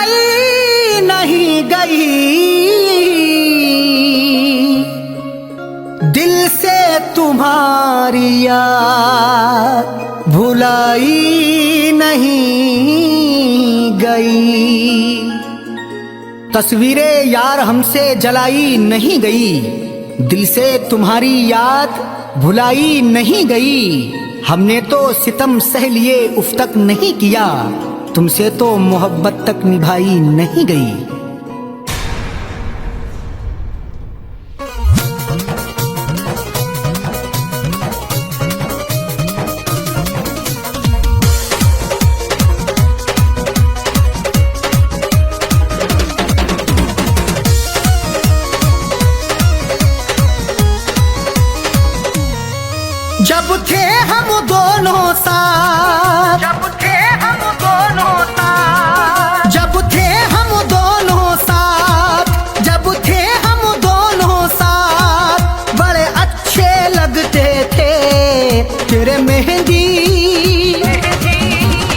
भुलाई नहीं गई, दिल से तुम्हारी याद भुलाई नहीं गई। तस्वीरें यार हमसे जलाई नहीं गई, दिल से तुम्हारी याद भुलाई नहीं गई। हमने तो सितम सह लिए उफ तक नहीं किया, तुमसे तो मोहब्बत तक निभाई नहीं गई। जब थे हम दोनों साथ, जब थे हम दोनों साथ, जब थे हम दोनों साथ, जब थे हम दोनों साथ, बड़े अच्छे लगते थे। तेरे मेहंदी,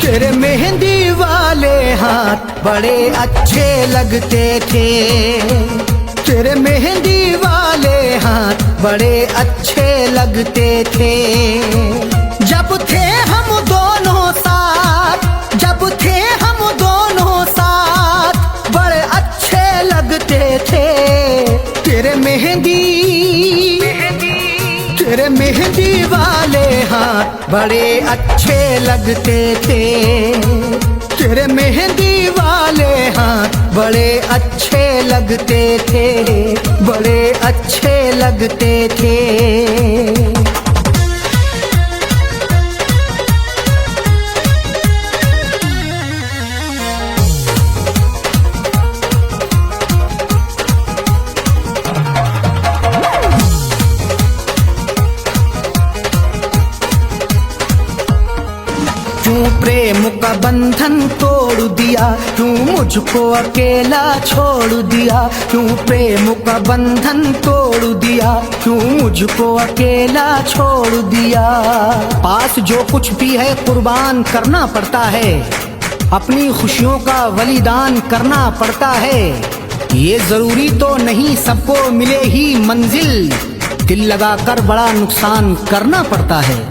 तेरे मेहंदी वाले हाथ बड़े अच्छे लगते थे। तेरे मेहंदी वाले हाथ बड़े अच्छे लगते थे। जब थे हम दोनों साथ, जब थे हम दोनों साथ, बड़े अच्छे लगते थे। तेरे मेहंदी, तेरे मेहंदी वाले हाथ बड़े अच्छे लगते थे। तेरे मेहंदी वाले हाथ बड़े अच्छे लगते थे, बड़े अच्छे लगते थे। क्यों प्रेम का बंधन तोड़ दिया, क्यों मुझको अकेला छोड़ दिया। क्यों प्रेम का बंधन तोड़ दिया, क्यों मुझको अकेला छोड़ दिया। पास जो कुछ भी है कुर्बान करना पड़ता है, अपनी खुशियों का बलिदान करना पड़ता है। ये जरूरी तो नहीं सबको मिले ही मंजिल, दिल लगाकर बड़ा नुकसान करना पड़ता है।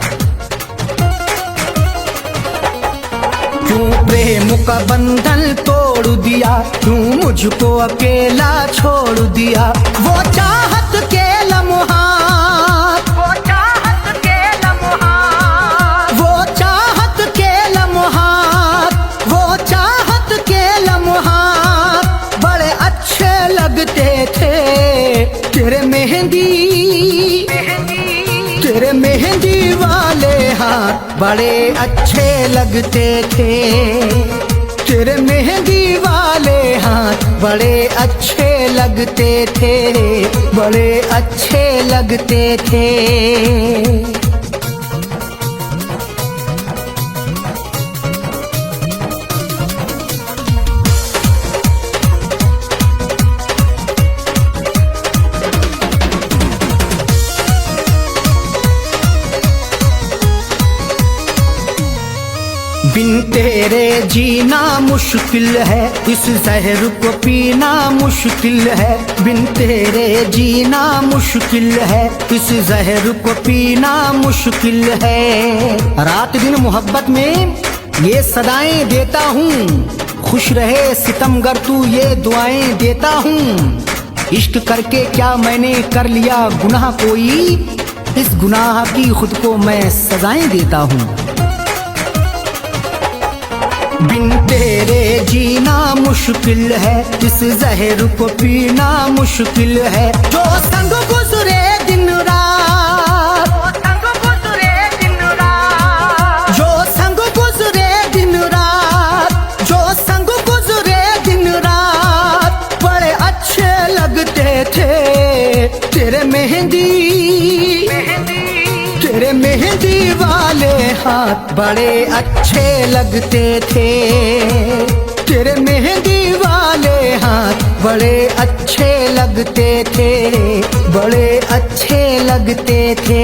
क्यों प्रेम का बंधन तोड़ दिया, क्यों मुझको अकेला छोड़ दिया। वो चाहत के लम्हात, वो चाहत के लम्हात, वो चाहत के लम्हात, वो चाहत के लम्हात बड़े अच्छे लगते थे। तेरे मेहंदी, तेरे मेहंदी वाले हाथ बड़े अच्छे लगते थे। तेरे मेहंदी वाले हाथ बड़े अच्छे लगते थे, बड़े अच्छे लगते थे। बिन तेरे जीना मुश्किल है, इस जहर को पीना मुश्किल है। बिन तेरे जीना मुश्किल है, इस जहर को पीना मुश्किल है। रात दिन मोहब्बत में ये सदाएं देता हूँ, खुश रहे सितमगर तू ये दुआएं देता हूँ। इश्क करके क्या मैंने कर लिया गुनाह कोई, इस गुनाह की खुद को मैं सजाएं देता हूँ। बिन तेरे जीना मुश्किल है, इस जहर को पीना मुश्किल है। जो संग गुजरे दिन रात, जो संग गुजरे दिन रात, जो संग गुजरे दिन रात, जो संग गुजरे दिन रात बड़े अच्छे लगते थे। तेरे मेहंदी, तेरे मेहंदी वाले हाथ बड़े अच्छे लगते थे। तेरे मेहंदी वाले हाथ बड़े अच्छे लगते थे, बड़े अच्छे लगते थे।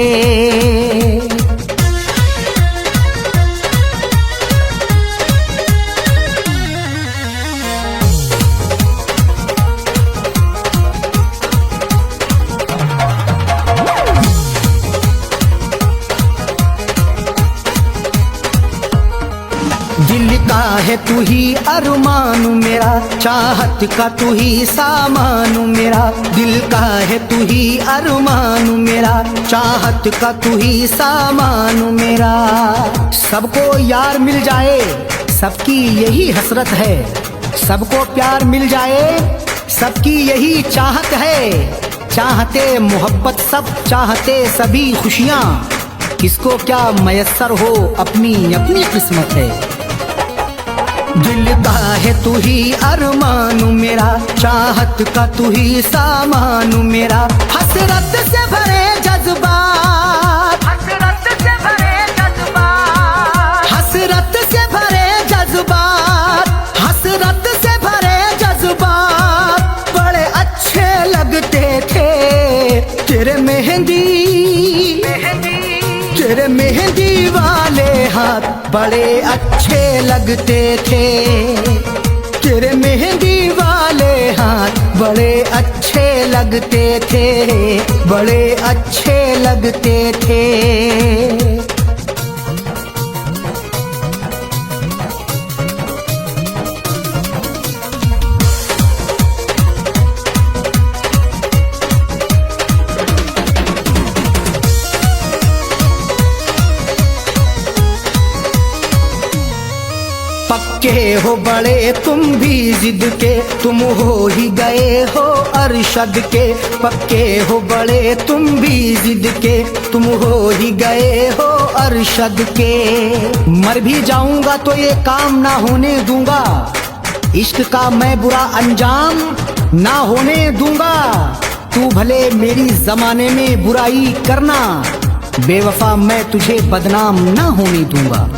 है तू ही अरमान मेरा, चाहत का तू ही सामान मेरा। दिल का है तू ही अरमान मेरा, चाहत का तू ही सामान मेरा। सबको यार मिल जाए सबकी यही हसरत है, सबको प्यार मिल जाए सबकी यही चाहत है। चाहते मोहब्बत सब, चाहते सभी खुशियाँ, किसको क्या मयस्सर हो अपनी अपनी किस्मत है। दिल का है तू ही अरमान मेरा, चाहत का तू ही सामान मेरा। हसरत से भरे जज्बात, हसरत से भरे जज्बात, हसरत से भरे जज्बात, हसरत से भरे जज्बात बड़े अच्छे लगते थे। तेरे मेहंदी तेरे मेहंदी वाले हाथ बड़े अच्छे लगते थे। तेरे मेहंदी वाले हाथ बड़े अच्छे लगते थे, बड़े अच्छे लगते थे। पक्के हो बड़े तुम भी जिद के, तुम हो ही गए हो अरशद के। पक्के हो बड़े तुम भी जिद के, तुम हो ही गए हो अरशद के। मर भी जाऊंगा तो ये काम ना होने दूंगा, इश्क का मैं बुरा अंजाम ना होने दूंगा। तू भले मेरी जमाने में बुराई करना, बेवफा मैं तुझे बदनाम ना होने दूंगा।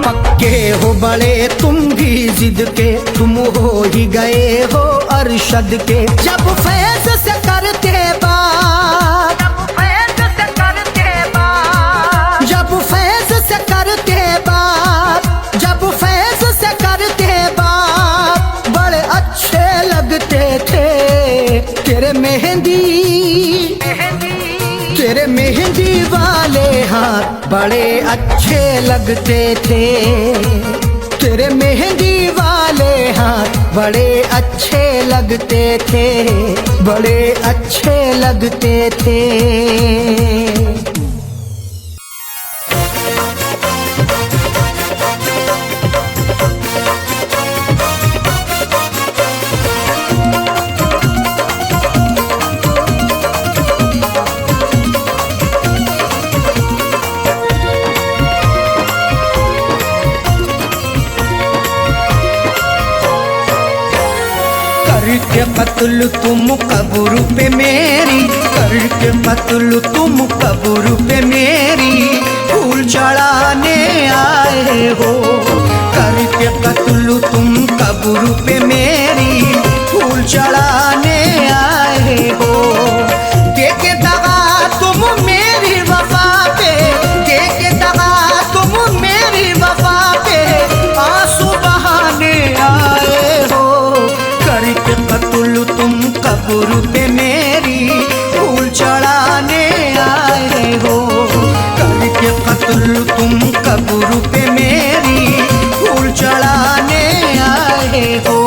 पक्के हो बड़े तुम भी जिद के, तुम हो ही गए हो अरशद के। जब फैज से करते बात, जब फैज से करते बात, जब फैज से करते बात, जब फैज से करते बात बड़े अच्छे लगते थे। तेरे मेहंदी तेरे मेहंदी वाले हाथ बड़े अच्छे लगते थे। तेरे मेहंदी वाले हाथ बड़े अच्छे लगते थे, बड़े अच्छे लगते थे। करके कत्ल तुम कब्र पे मेरी, करके कत्ल तुम कब्र पे मेरी फूल चढ़ाने आए हो। करके कत्ल तुम कब्र पे मेरी फूल चढ़ाने आए हो। देके दगा तुम मेरी वफा पे, देके दगा तुम मेरी वफा पे आंसू बहाने आए हो। करके कत्ल तुम कब्र पे मेरी फूल चढ़ाने आए हो। करके कत्ल तुम कब्र पे मेरी फूल चढ़ाने आए हो।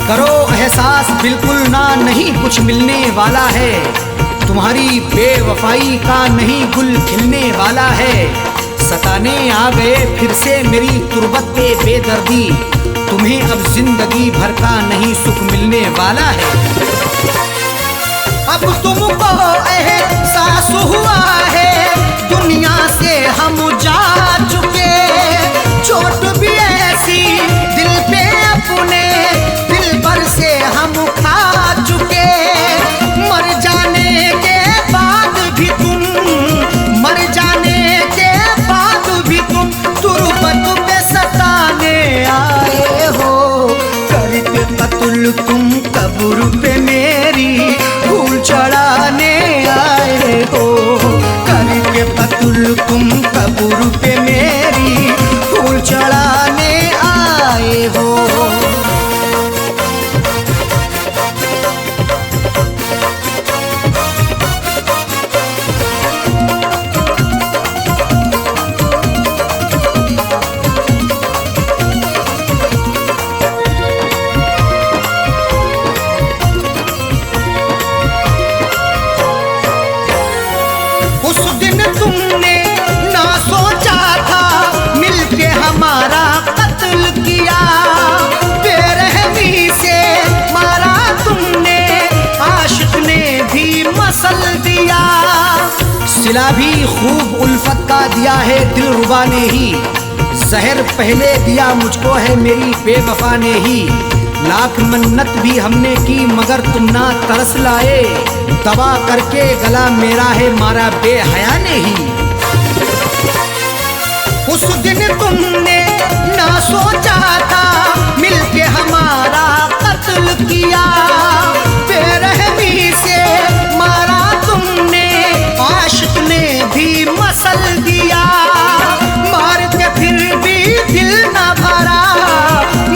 करो एहसास बिल्कुल ना, नहीं कुछ मिलने वाला है। तुम्हारी बेवफाई का नहीं गुल खिलने वाला है। सताने आ गए फिर से मेरी तुरबत पे बेदर्दी, तुम्हें अब जिंदगी भर का नहीं सुख मिलने वाला है। अब तुमको एहसास हुआ है दुनिया से हम जा चुके। चोट भी ऐसी दिल पे अपने दिल भर से हम खा चुके। मर जाने के बाद भी तुम, मर जाने के बाद भी तुम सिला भी खूब उल्फत का दिया है दिलरुबा ने ही, जहर पहले दिया मुझको है मेरी बेवफा ने ही। लाख मन्नत भी हमने की मगर तुम ना तरस लाए, दबा करके गला मेरा है मारा बेहया ने ही। उस दिन तुमने ना सोचा था मिलके हमारा कत्ल किया, बेरहमी से मारा तुमने आशिक ने भी मसल दिया। मार के फिर भी दिल ना भरा,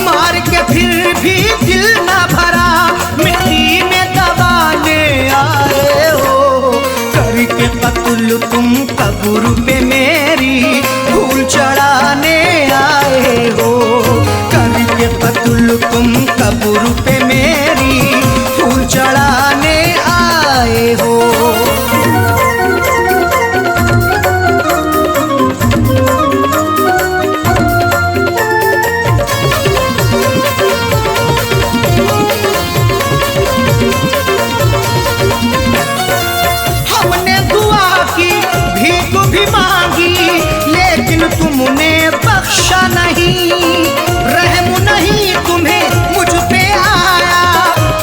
मार के फिर भी दिल ना भरा, मिट्टी में दबाने आए हो। करके कत्ल तुम कब्र पे मेरी फूल चढ़ाने आए हो। करके कत्ल तुम कब्र पे मेरी फूल चढ़ाने आए हो। हमने दुआ की भीख भी मांगी लेकिन तुमने बख्शा नहीं, रहम नहीं तुम्हें मुझ पे आया,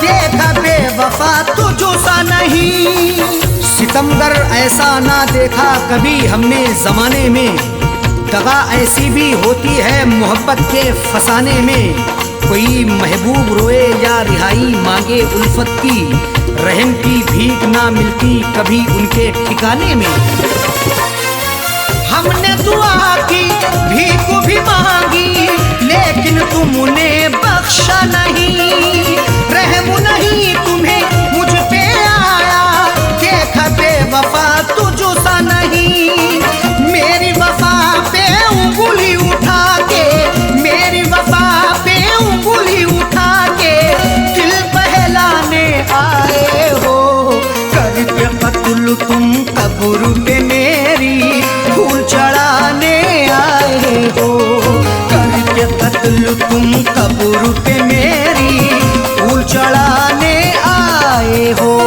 देखा बेवफा तुझो सा नहीं। सितमगर ऐसा ना देखा कभी हमने जमाने में, दगा ऐसी भी होती है मोहब्बत के फसाने में। कोई महबूब रोए या रिहाई मांगे उल्फत की, रहम की भीख ना मिलती कभी उनके ठिकाने में। हमने दुआ की भीख भी मांगी लेकिन तुमने बख्शा नहीं, रहम नहीं तुम्हें मुझ पे आया, देखा बेवफा तुझो सा नहीं। मेरी वफा पे उंगली उठा के, मेरी वफा पे उंगली उठा के दिल बहलाने आए हो। करके कत्ल तुम कब्र पे मेरी फूल चढ़ाने आए हो। करके कत्ल तुम कब्र पे मेरी फूल चढ़ाने आए हो।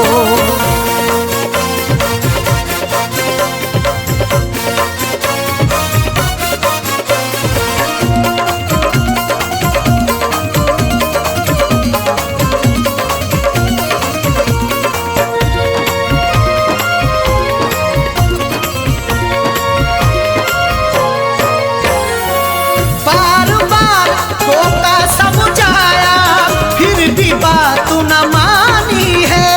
बार बार धोखा समझाया फिर भी बात न मानी है,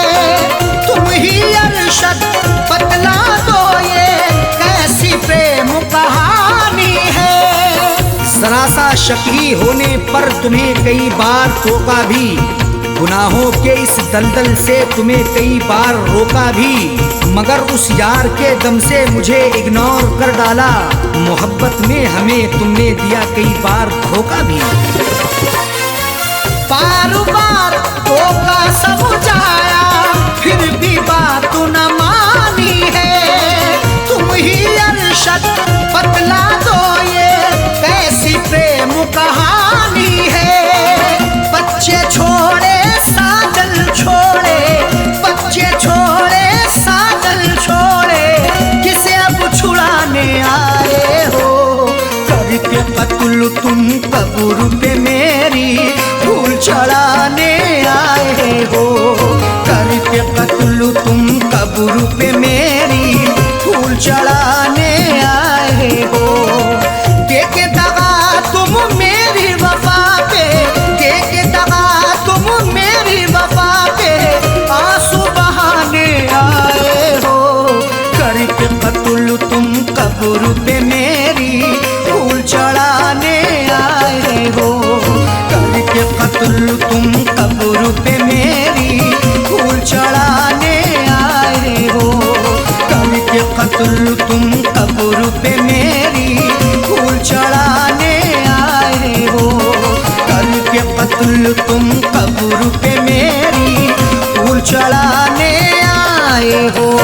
तुम ही अरशद बतला दो ये कैसी प्रेम कहानी है। जरा सा शकी होने पर तुम्हें कई बार टोका भी, गुनाहों के इस दलदल से तुम्हें कई बार रोका भी, मगर उस यार के दम से मुझे इग्नोर कर डाला। मोहब्बत में हमें तुमने दिया कई बार धोखा भी। बार बार धोखा समझाया फिर भी बात न मानी है, तुम ही अरशद बतला दो ये कैसी प्रेम कहानी है। बच्चे छोड़े साजल छोड़े, बच्चे छोड़े साजल छोड़े, किसे अब छुड़ाने आए हो। करके कत्ल तुम कब्र पे मेरी फूल चढ़ाने आए हो। करके कत्ल तुम कब्र पे मेरी फूल चढ़ाने आए हो। देके दगा तुम मेरी वफा पे, देके दगा तुम मेरी वफा पे, आंसू बहाने आए हो। करके कत्ल तुम कब्र पे मेरी फूल चढ़ाने आए हो। करके कत्ल तुम कब्र पे मेरी फूल चढ़ाने आए हो। करके कत्ल तुम कब्र पे मेरी फूल चढ़ाने आए हो। करके कत्ल तुम कब्र पे मेरी फूल चढ़ाने आए हो।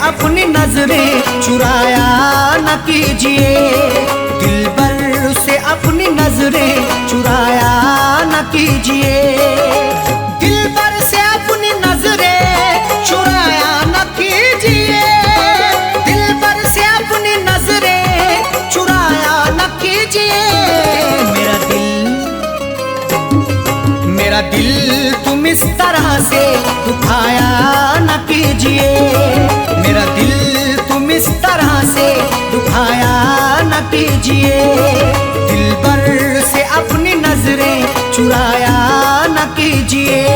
अपनी नजरें चुराया न कीजिए, दिलबर से अपनी नजरें चुराया न कीजिए, दिलबर से अपनी नजरें चुराया न कीजिए, दिलबर से अपनी नजरें चुराया न कीजिए। मेरा दिल तुम इस तरह से दुखाया न कीजिए, मेरा दिल तुम इस तरह से दुखाया न कीजिए, दिलबर से अपनी नजरें चुराया न कीजिए।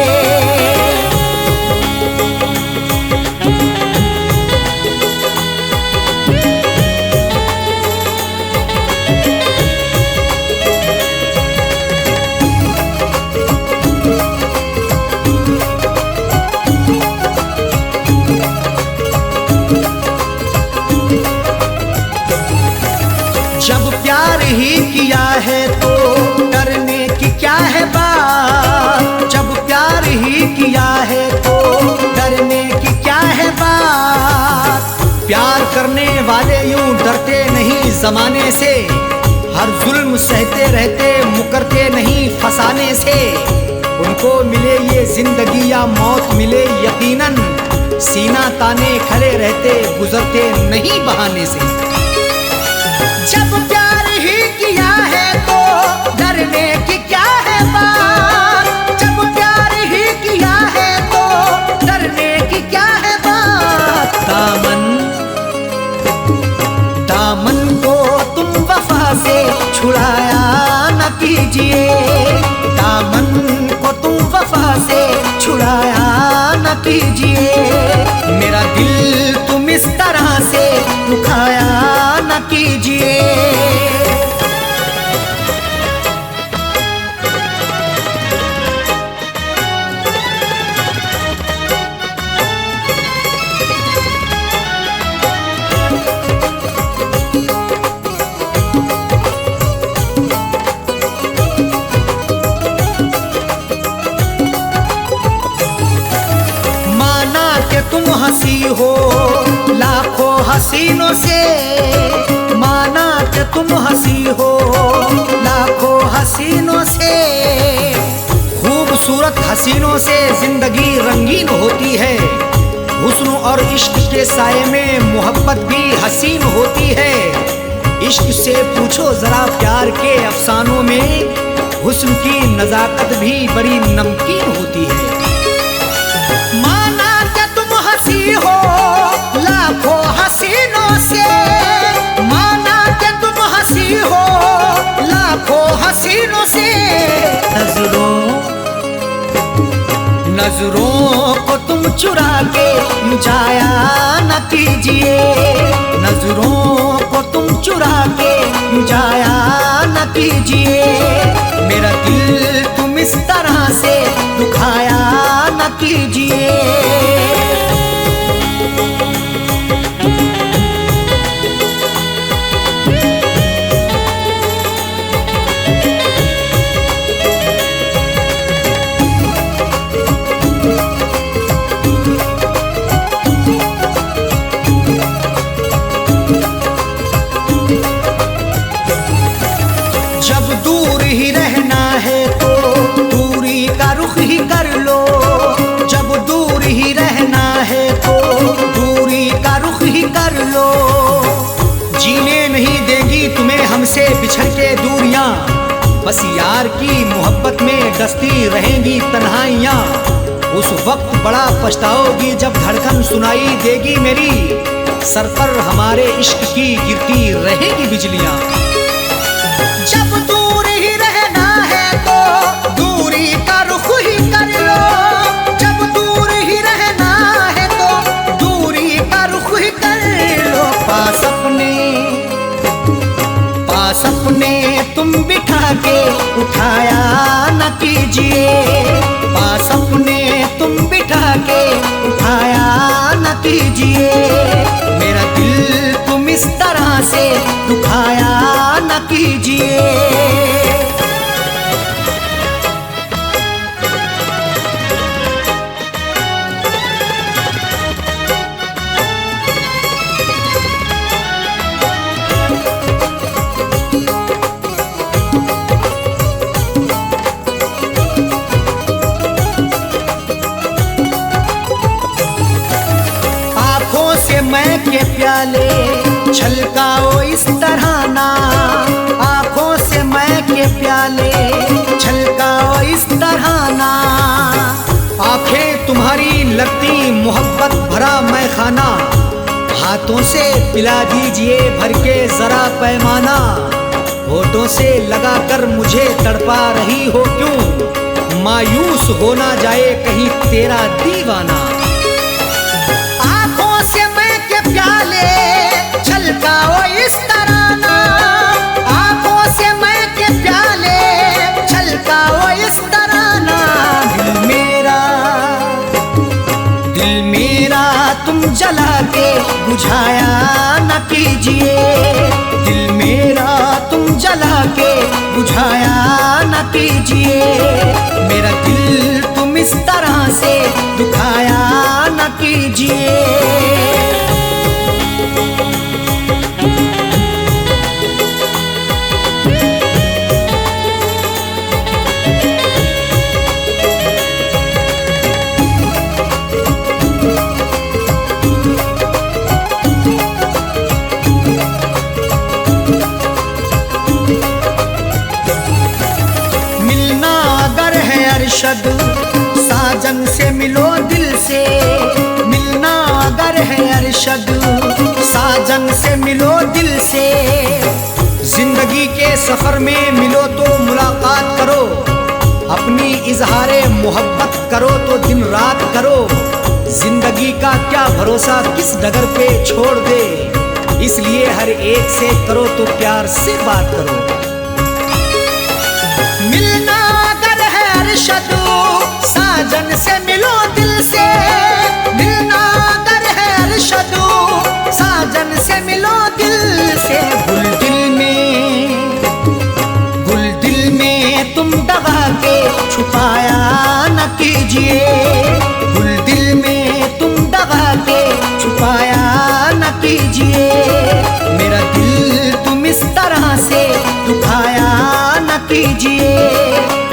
जब प्यार ही किया है तो डरने की क्या है बात, जब प्यार ही किया है तो डरने की क्या है बात, प्यार करने वाले यूं डरते नहीं जमाने से, हर जुल्म सहते रहते मुकरते नहीं फसाने से, उनको मिले ये जिंदगी या मौत मिले यकीनन, सीना ताने खड़े रहते गुजरते नहीं बहाने से। जब प्यार ही किया है तो डरने की क्या है बात, जब प्यार ही किया है तो डरने की क्या है बात, दामन को तुम वफा से छुड़ाया न कीजिए, दामन को तुम वफा से छुड़ाया न कीजिए, मेरा दिल तुम इस तरह से दुखाया न कीजिए। माना कि तुम हंसी हो लाखों हसीनों से, माना कि तुम हंसी हो लाखों हसीनों से, खूबसूरत हसीनों से जिंदगी रंगीन होती है, हुस्न और इश्क के साये में मोहब्बत भी हसीन होती है, इश्क से पूछो जरा प्यार के अफसानों में, हुस्न की नजाकत भी बड़ी नमकीन होती है। माना कि तुम हंसी हो लाखों हसीनों से, माना कि तुम हंसी हो लाखों हसीनों से, नजरों को तुम चुरा के जाया न कीजिए, नजरों को तुम चुरा के जाया न कीजिए, मेरा दिल तुम इस तरह से दुखाया न कीजिए। जब दूर ही रहना है तो दूरी का रुख ही कर लो, जब दूर ही रहना है तो दूरी का रुख ही कर लो, जीने नहीं देंगी तुम्हें हमसे बिछड़ के दूरियां, बस यार की मोहब्बत में डसती रहेंगी तन्हाइयां, उस वक्त बड़ा पछताओगी जब धड़कन सुनाई देगी मेरी, सर पर हमारे इश्क की गिरती रहेगी बिजलियां। जब दूर ही रहना है तो दूरी का रुख ही कर लो, जब दूर ही रहना है तो दूरी का रुख ही कर लो, पास अपने तुम बिठा के उठाया न कीजिए, पास अपने तुम बिठा के उठाया न कीजिए, मेरा दिल तुम इस तरह से दुखाया न कीजिए। प्याले, छलकाओ इस तरह ना आंखों से मैं के प्याले, छलकाओ इस तरह ना। आंखें तुम्हारी लगती मोहब्बत भरा मैं खाना, हाथों से पिला दीजिए भर के जरा पैमाना। होठों से लगाकर मुझे तड़पा रही हो क्यों, मायूस हो ना जाए कहीं तेरा दीवाना। आंखों से मैं के प्याले, छलकाओ इस तरह ना, आंखों से मैं के प्याले, छलकाओ इस तरह ना। दिल मेरा तुम जला के बुझाया न कीजिए, दिल मेरा तुम जला के बुझाया न कीजिए। मेरा दिल तुम इस तरह से दुखाया न कीजिए। साजन से मिलो दिल से, मिलना अगर है अरशद, साजन से मिलो दिल से। जिंदगी के सफर में मिलो तो मुलाकात करो, अपनी इजहारे मोहब्बत करो तो दिन रात करो। जिंदगी का क्या भरोसा किस डगर पे छोड़ दे, इसलिए हर एक से करो तो प्यार से बात करो। मिलना अगर है अरशद, साजन से मिलो दिल से, मिलना अगर है अरशद, साजन से मिलो दिल से। गुल दिल में तुम दबा के छुपाया न कीजिए, गुल दिल में तुम दबा के छुपाया न कीजिए। मेरा दिल तुम इस तरह से दुखाया न कीजिए।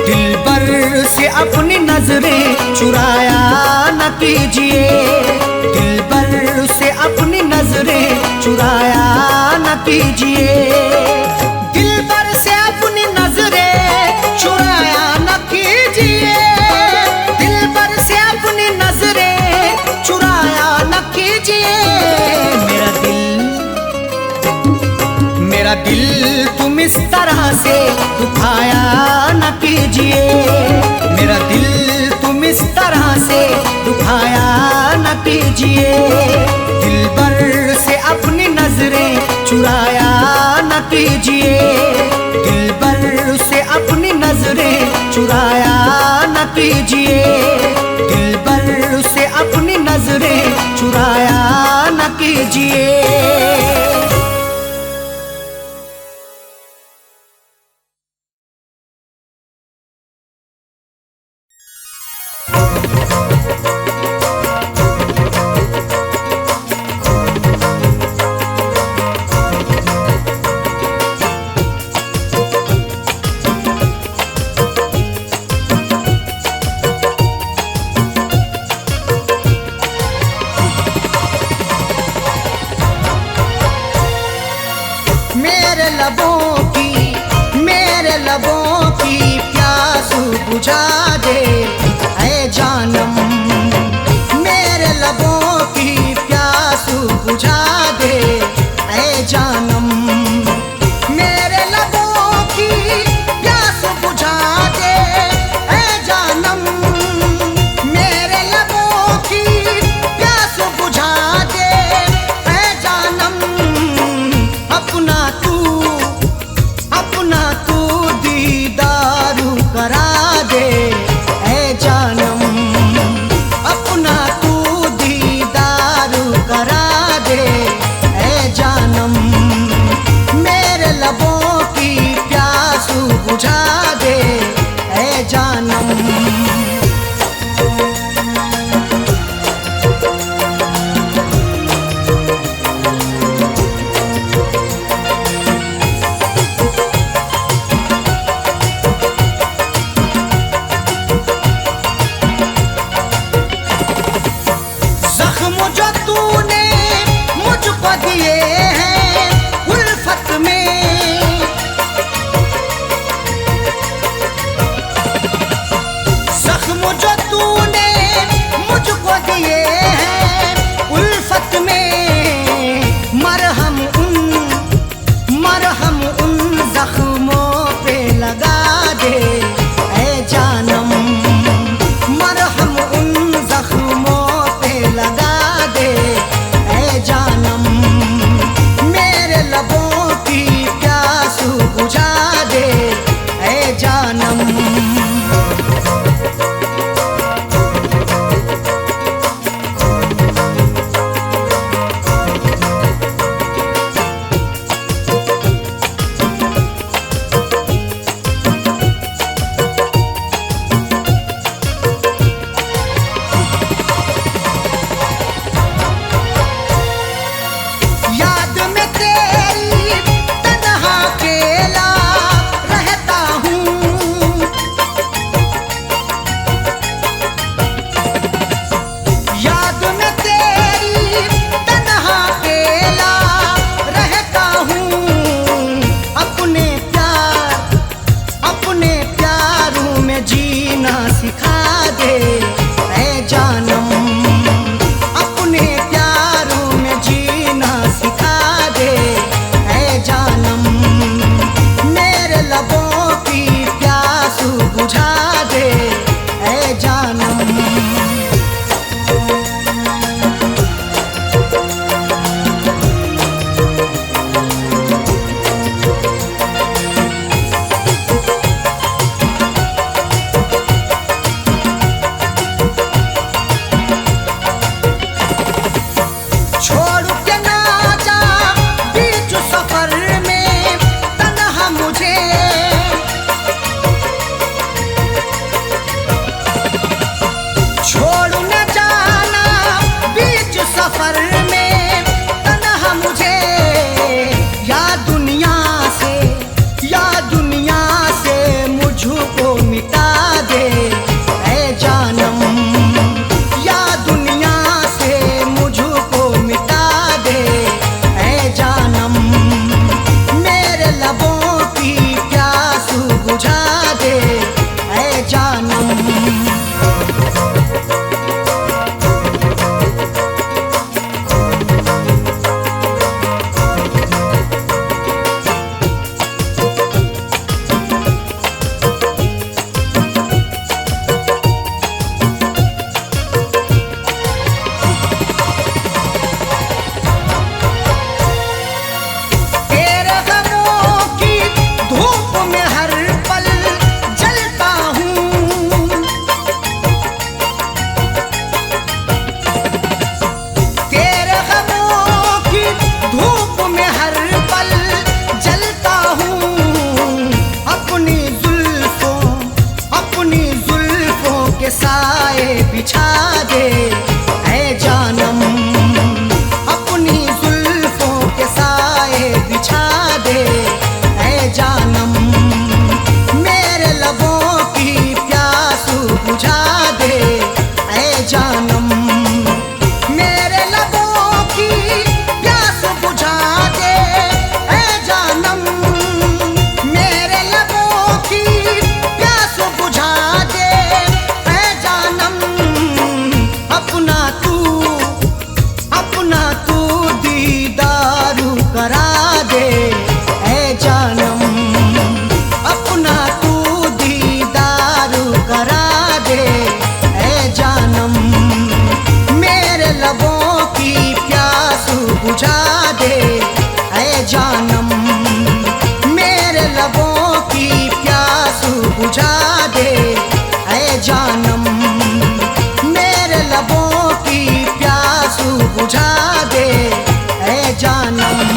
दिल भर से अपनी नजरें चुराया न कीजिए, दिल भर से अपनी नजरें चुराया न कीजिए। दिल भर से अपनी नजरें चुराया न कीजिए, दिल भर से अपनी नजरें चुराया न कीजिए। मेरा दिल तुम इस तरह से दुखाया न कीजिए, मेरा दिल तुम इस तरह से दुखाया न कीजिए। दिल भर से अपनी नजरें चुराया न कीजिए, दिल भर से अपनी नजरें चुराया न कीजिए। दिल भर से अपनी नजरें चुराया न कीजिए। मेरे लबों की प्यास बुझा दे ऐ जानम, मेरे लबों की प्यास बुझा दे ऐ जानम। मेरे लबों की प्यास बुझा दे ऐ जानम, मेरे लबों की प्यास बुझा दे ऐ जानम। अपना तू दीदारू करा दे ऐ जानम, अपना तू दीदारू करा दे ऐ जानम। मेरे लबों की प्यास बुझा दे ऐ जानम। जानम, मेरे लबों की प्यास बुझा दे ऐ जानम, मेरे लबों की प्यास बुझा दे ऐ जानम।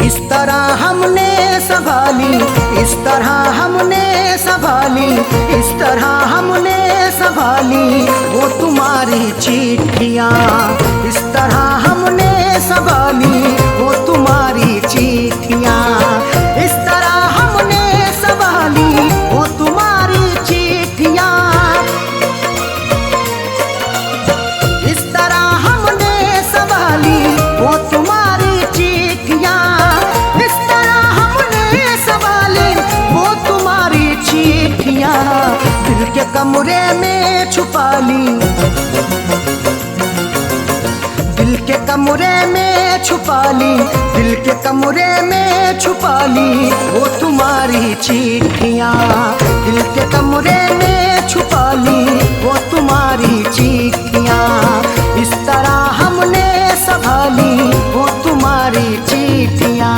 इस तरह हमने संभाली, इस तरह हमने संभाली, इस तरह हमने संभाली वो तुम्हारी चिट्ठियाँ, इस तरह हमने संभाली वो तुम्हारी चिट्ठियाँ, इस तरह हमने संभाली वो तुम्हारी चिट्ठियाँ, इस तरह हमने संभाली वो तुम्हारी चिट्ठियाँ, इस तरह हमने संभाली वो तुम्हारी चिट्ठियाँ, दिल के कमरे में छुपा ली, दिल के कमरे में छुपा ली, दिल के कमरे में छुपा ली वो तुम्हारी चिट्ठियाँ, दिल के कमरे में छुपा ली वो तुम्हारी चिट्ठियाँ, इस तरह हमने संभाली वो तुम्हारी चिट्ठियाँ।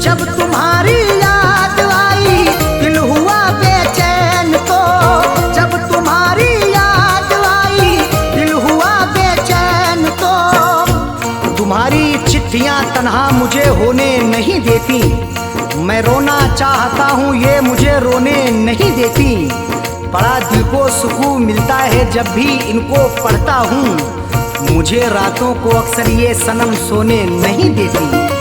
जब तुम्हारी याद आई दिल हुआ बेचैन तो, जब तुम्हारी याद आई दिल हुआ बेचैन तो, तुम्हारी चिट्ठियाँ तन्हा मुझे होने नहीं देती, मैं रोना चाहता हूँ ये मुझे रोने नहीं देती, बड़ा दिल को सुकून मिलता है जब भी इनको पढ़ता हूँ, मुझे रातों को अक्सर ये सनम सोने नहीं देती।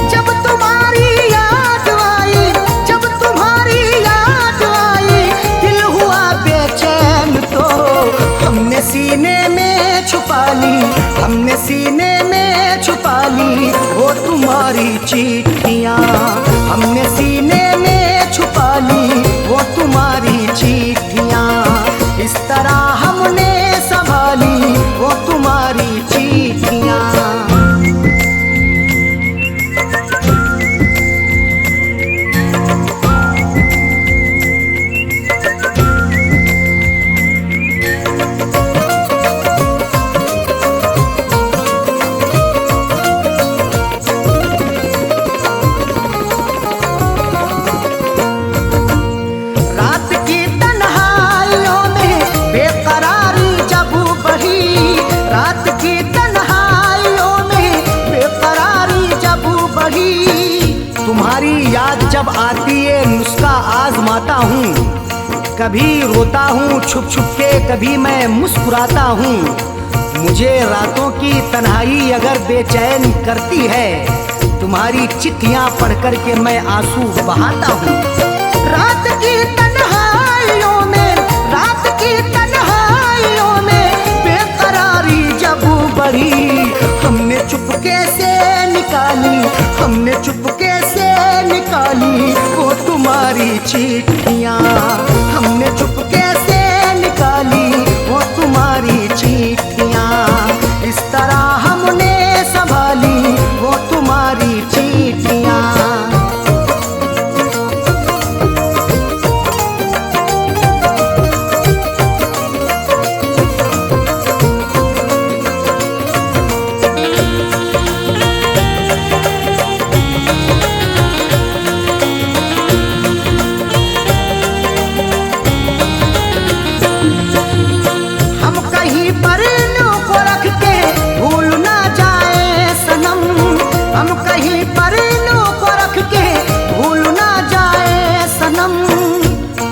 जब तुम्हारी याद आई, जब तुम्हारी याद आई दिल हुआ बेचैन तो, हमने सीने में छुपा ली, हमने सीने में छुपा ली वो तुम्हारी चिट्ठियाँ, हमने सीने में छुपा ली वो तुम्हारी चिट्ठियाँ, इस तरह हमने संभाली वो तुम्हारी चिट्ठियाँ। रात की तन्हाइयों में बेकरारी जब बढ़ी, रात की तन्हाइयों में बेकरारी जब बढ़ी, तुम्हारी याद जब आती है नुस्खा आजमाता हूँ, कभी रोता हूँ छुप छुप के, कभी मैं मुस्कुराता हूँ, मुझे रातों की तन्हाई अगर बेचैन करती है, तुम्हारी चिट्ठियाँ पढ़ कर के मैं आंसू बहाता हूँ। रात की तन्हाइयों में, रात की तन्हाइयों में बेकरारी जब बढ़ी, हमने चुपके से निकाली, हमने चुपके से निकाली वो तुम्हारी चिट्ठियाँ, हमने चुपके से निकाली वो तुम्हारी चिट्ठियाँ, इस तरह हमने संभाली वो तुम्हारी चिट्ठियाँ।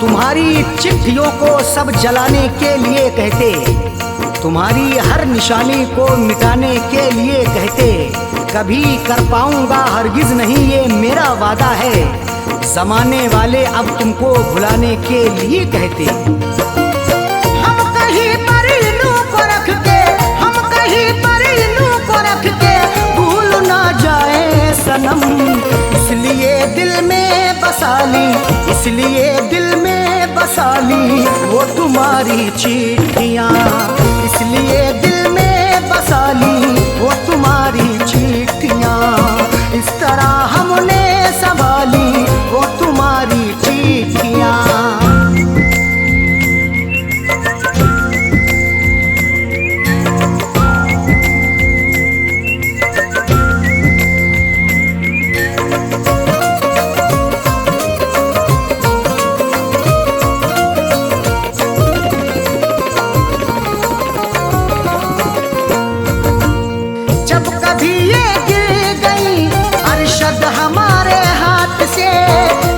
तुम्हारी चिट्ठियों को सब जलाने के लिए कहते, तुम्हारी हर निशानी को मिटाने के लिए कहते, कभी कर पाऊंगा हरगिज नहीं ये मेरा वादा है। जमाने वाले अब तुमको भुलाने के लिए कहते। हम कहीं पर इल्लू को रख के, हम कहीं पर इल्लू को रख के भूल ना जाए सनम। इसलिए दिल में बसा ली, इसलिए दिल में बसा ली वो तुम्हारी चिट्ठियाँ। इसलिए दिल में बसा ली वो तुम्हारी चिट्ठियाँ। इस तरह हमने संभाली वो तुम्हारी चिट्ठियाँ। हमारे हाथ से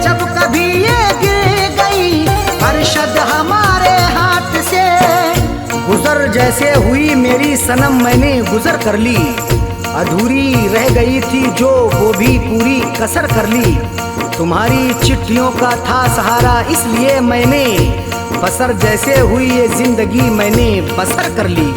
जब कभी ये गिर गई अरशद हमारे हाथ से। गुजर जैसे हुई मेरी सनम मैंने गुजर कर ली, अधूरी रह गई थी जो वो भी पूरी कसर कर ली। तुम्हारी चिट्ठियों का था सहारा इसलिए मैंने बसर जैसे हुई ये जिंदगी मैंने बसर कर ली।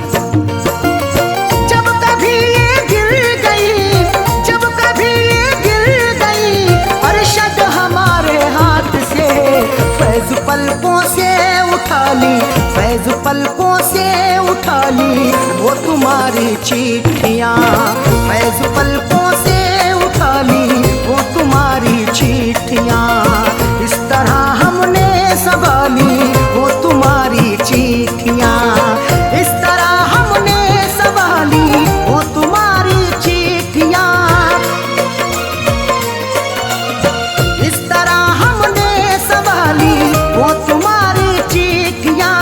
फैज़ पलकों से उठा ली, फैज़ पलकों से उठा ली वो तुम्हारी चिट्ठियाँ। फैज़ पलकों से उठा ली वो तुम्हारी चिट्ठियाँ। इस तरह हमने संभाली वो तुम्हारी चिट्ठियाँ। इस तरह हमने संभाली वो तुम्हारी चिट्ठियाँ। इस तरह हमने संभाली वो तुम्हारी चिट्ठियाँ।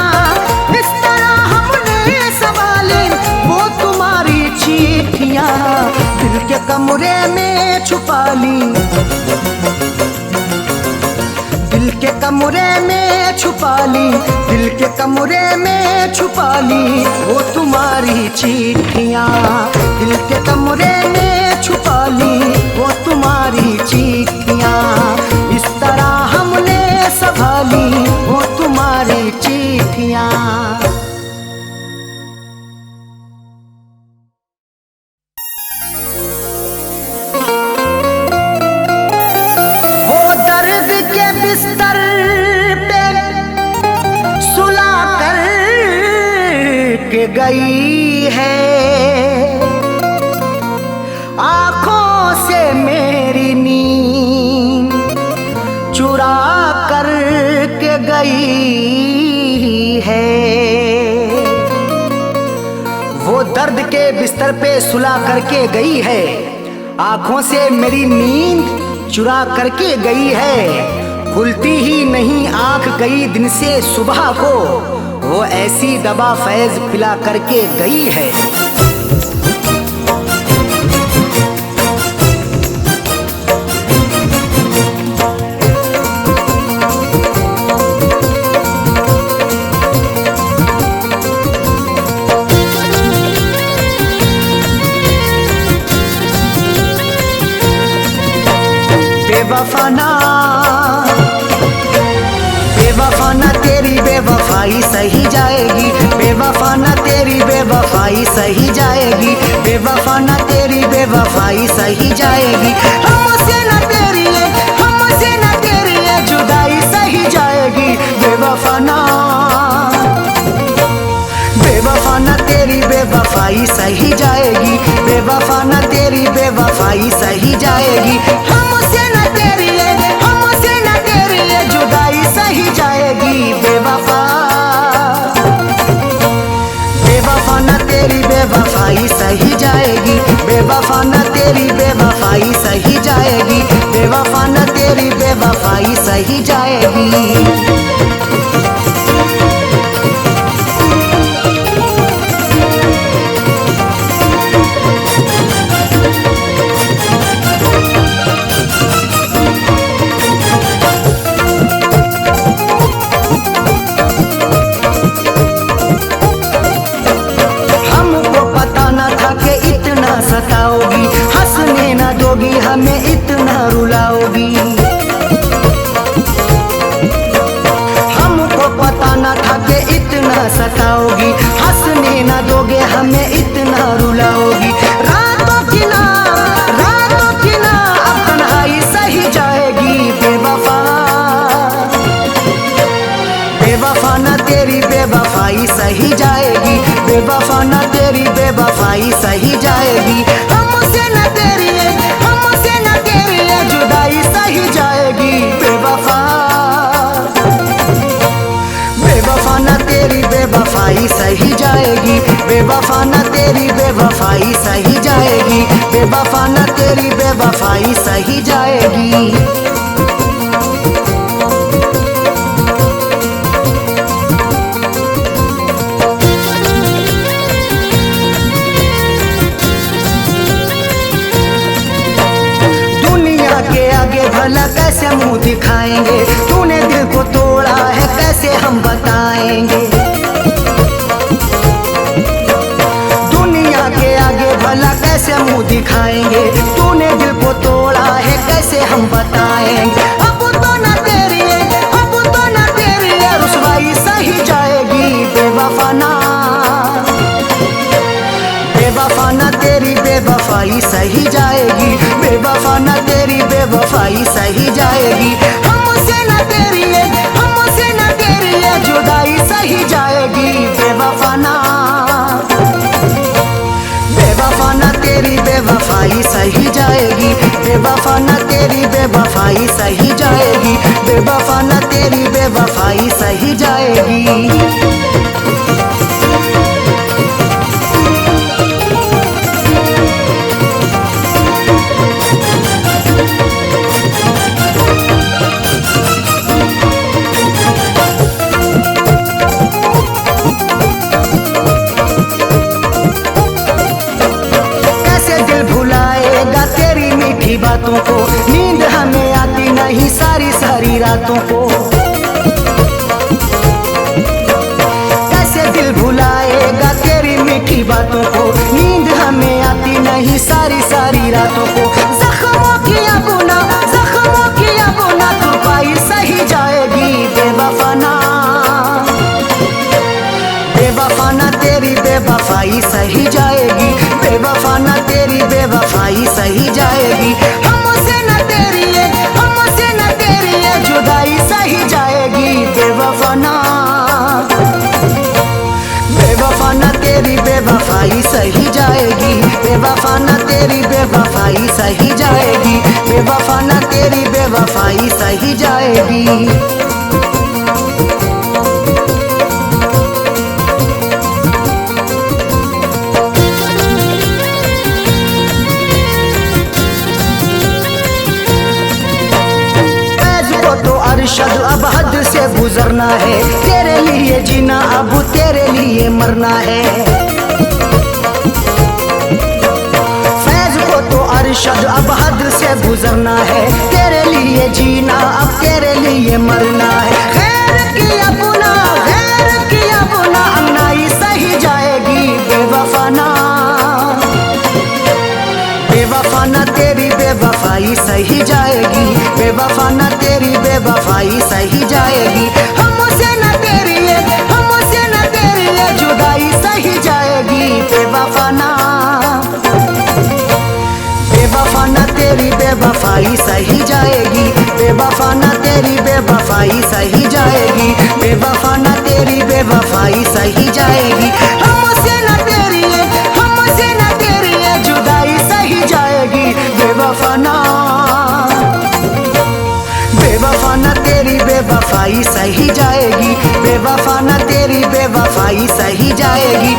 इस तरह हमने संभाली वो तुम्हारी चिट्ठियाँ। दिल के कमरे में छुपा ली, दिल के कमरे में छुपा ली, दिल के कमरे में छुपा ली वो तुम्हारी चिट्ठियाँ। दिल के कमरे में छुपा ली वो तुम्हारी चिट्ठियाँ। इस तरह हमने संभाली वो तुम्हारी चिट्ठियाँ। वो दर्द के बिस्तर पे सुला कर के गई है, आँखों से मेरी नींद चुरा कर के गई है। वो दर्द के बिस्तर पे सुला करके गई है, आँखों से मेरी नींद चुरा करके गई है। खुलती ही नहीं आँख कई दिन से सुबह को, वो ऐसी दवा फैज पिला करके गई है। बेवफाना बेवफाना तेरी बेवफाई सही जाएगी, बेवफाना तेरी बेवफाई सही जाएगी, बेवफाना तेरी बेवफाई सही जाएगी। हमसे न तेरी है, हमसे न तेरी है जुदाई सही जाएगी। बेवफाना बेवफाना तेरी बेवफाई सही जाएगी, बेवफाना तेरी बेवफाई सही जाएगी। हमसे न तेरी है, हमसे न तेरी है जुदाई सही जाएगी। बेवफा बेवफाना तेरी बेवफाई सही जाएगी, बेवफाना तेरी बेवफाई सही जाएगी, बेवफाना तेरी बेवफाई सही जाएगी। बेवफाई सही जाएगी। हमसे न तेरी जुदाई सही जाएगी। बेवफा न तेरी बेवफाई सही जाएगी। बेवफा न तेरी बेवफाई सही जाएगी। बेवफा न तेरी बेवफाई सही जाएगी। भला कैसे मुंह दिखाएंगे, तूने दिल को तोड़ा है कैसे हम बताएंगे। दुनिया के आगे भला कैसे मुंह दिखाएंगे, तूने दिल को तोड़ा है कैसे हम बताएंगे। अब तो न तेरी रुसवाई सही जाएगी। बेवफा न तेरी बेवफाई सही जाएगी। बेवफा न तेरी बेवफाई सही जाएगी। हमसे न तेरी जुदाई सही जाएगी। बेवफा न तेरी बेवफाई सही जाएगी। बेवफा न तेरी बेवफाई सही जाएगी। बेवफा न तेरी बेवफाई सही जाएगी। बातों को नींद हमें आती नहीं सारी सारी रातों को। कैसे दिल भुलाएगा तेरी मीठी बातों को, नींद हमें आती नहीं सारी सारी रातों को। जख्मों की बुना तुरपाई सही जाएगी। बेवफा न तेरी बेवफाई सही जाएगी। बेवफा न तेरी बेवफाई सही जाएगी। हमसे न तेरी जुदाई सही जाएगी। बेवफा न तेरी बेवफाई सही जाएगी। बेवफा न तेरी बेवफाई सही जाएगी। बेवफा न तेरी बेवफाई सही जाएगी। अरशद अब हद से गुजरना है, तेरे लिए जीना अब तेरे लिए मरना है। फैज को तो अरशद अब हद से गुजरना है, तेरे लिए जीना अब तेरे लिए मरना है। खैर की अपना अन्नाई सही जाएगी। बेवफा न तेरी बेवफाई सही जाएगी। बेवफा न तेरी बेवफाई सही जाएगी। हमसे न तेरी जुदाई सही जाएगी। बेवफा न तेरी बेवफाई सही जाएगी। बेवफा न तेरी बेवफाई सही जाएगी। बेवफा न तेरी बेवफाई सही जाएगी। हमसे न तेरी जुदाई सही जाएगी। बेवफा न तेरी बेवफाई सही जाएगी। बेवफा न तेरी बेवफाई सही जाएगी।